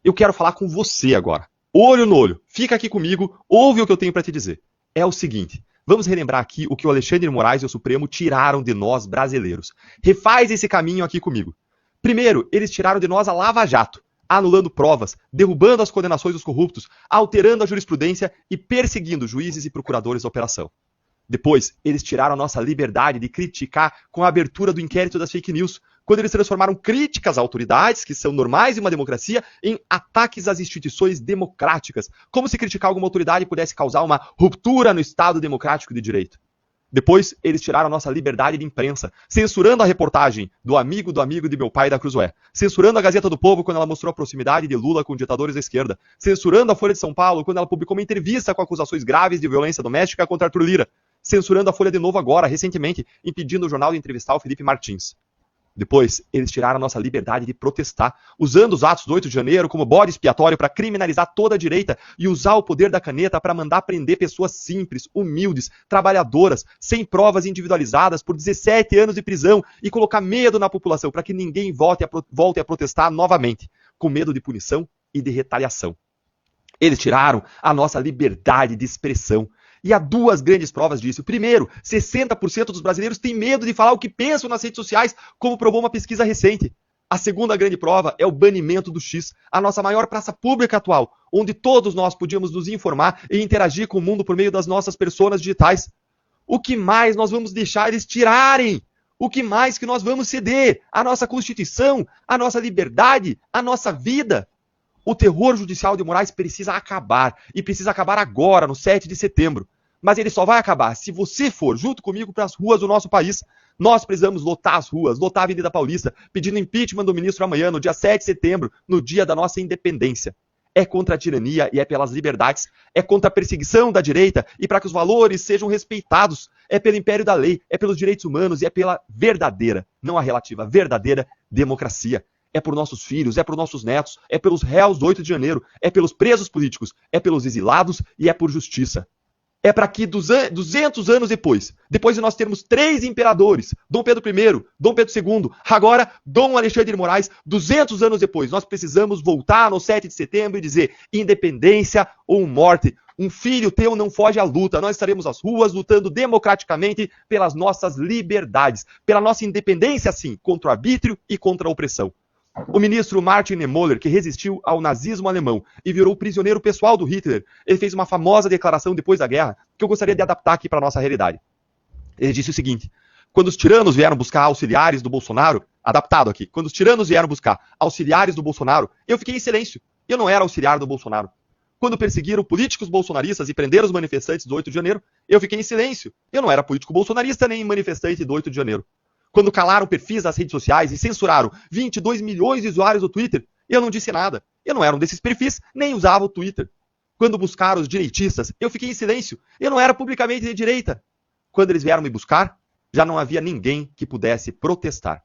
Eu quero falar com você agora. Olho no olho. Fica aqui comigo, ouve o que eu tenho para te dizer. É o seguinte, vamos relembrar aqui o que o Alexandre de Moraes e o Supremo tiraram de nós brasileiros. Refaz esse caminho aqui comigo. Primeiro, eles tiraram de nós a Lava Jato, anulando provas, derrubando as condenações dos corruptos, alterando a jurisprudência e perseguindo juízes e procuradores da operação. Depois, eles tiraram a nossa liberdade de criticar com a abertura do inquérito das fake news, quando eles transformaram críticas a autoridades, que são normais em uma democracia, em ataques às instituições democráticas, como se criticar alguma autoridade pudesse causar uma ruptura no Estado democrático de direito. Depois, eles tiraram a nossa liberdade de imprensa, censurando a reportagem do amigo de meu pai da Cruzoé, censurando a Gazeta do Povo quando ela mostrou a proximidade de Lula com ditadores da esquerda, censurando a Folha de São Paulo quando ela publicou uma entrevista com acusações graves de violência doméstica contra Arthur Lira, censurando a Folha de Novo agora, recentemente, impedindo o jornal de entrevistar o Felipe Martins. Depois, eles tiraram a nossa liberdade de protestar, usando os atos do 8 de janeiro como bode expiatório para criminalizar toda a direita e usar o poder da caneta para mandar prender pessoas simples, humildes, trabalhadoras, sem provas individualizadas por 17 anos de prisão e colocar medo na população para que ninguém volte a protestar novamente, com medo de punição e de retaliação. Eles tiraram a nossa liberdade de expressão. E há duas grandes provas disso. Primeiro, 60% dos brasileiros têm medo de falar o que pensam nas redes sociais, como provou uma pesquisa recente. A segunda grande prova é o banimento do X, a nossa maior praça pública atual, onde todos nós podíamos nos informar e interagir com o mundo por meio das nossas personas digitais. O que mais nós vamos deixar eles tirarem? O que mais que nós vamos ceder? A nossa Constituição, a nossa liberdade, a nossa vida? O terror judicial de Moraes precisa acabar, e precisa acabar agora, no 7 de setembro. Mas ele só vai acabar se você for junto comigo para as ruas do nosso país. Nós precisamos lotar as ruas, lotar a Avenida Paulista, pedindo impeachment do ministro amanhã, no dia 7 de setembro, no dia da nossa independência. É contra a tirania e é pelas liberdades, é contra a perseguição da direita e para que os valores sejam respeitados. É pelo império da lei, é pelos direitos humanos e é pela verdadeira, não a relativa, verdadeira democracia. É por nossos filhos, é por nossos netos, é pelos réus do 8 de janeiro, é pelos presos políticos, é pelos exilados e é por justiça. É para que 200 anos depois de nós termos 3 imperadores, Dom Pedro I, Dom Pedro II, agora Dom Alexandre de Moraes, 200 anos depois, nós precisamos voltar no 7 de setembro e dizer independência ou morte. Um filho teu não foge à luta, nós estaremos às ruas lutando democraticamente pelas nossas liberdades, pela nossa independência, sim, contra o arbítrio e contra a opressão. O ministro Martin Niemöller, que resistiu ao nazismo alemão e virou prisioneiro pessoal do Hitler, ele fez uma famosa declaração depois da guerra que eu gostaria de adaptar aqui para a nossa realidade. Ele disse o seguinte: quando os tiranos vieram buscar auxiliares do Bolsonaro, adaptado aqui, quando os tiranos vieram buscar auxiliares do Bolsonaro, eu fiquei em silêncio. Eu não era auxiliar do Bolsonaro. Quando perseguiram políticos bolsonaristas e prenderam os manifestantes do 8 de janeiro, eu fiquei em silêncio. Eu não era político bolsonarista nem manifestante do 8 de janeiro. Quando calaram perfis das redes sociais e censuraram 22 milhões de usuários do Twitter, eu não disse nada. Eu não era um desses perfis, nem usava o Twitter. Quando buscaram os direitistas, eu fiquei em silêncio. Eu não era publicamente de direita. Quando eles vieram me buscar, já não havia ninguém que pudesse protestar.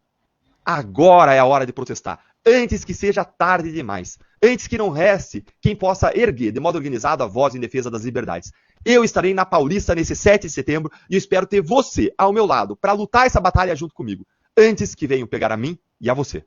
Agora é a hora de protestar, antes que seja tarde demais, antes que não reste quem possa erguer de modo organizado a voz em defesa das liberdades. Eu estarei na Paulista nesse 7 de setembro e eu espero ter você ao meu lado para lutar essa batalha junto comigo, antes que venham pegar a mim e a você.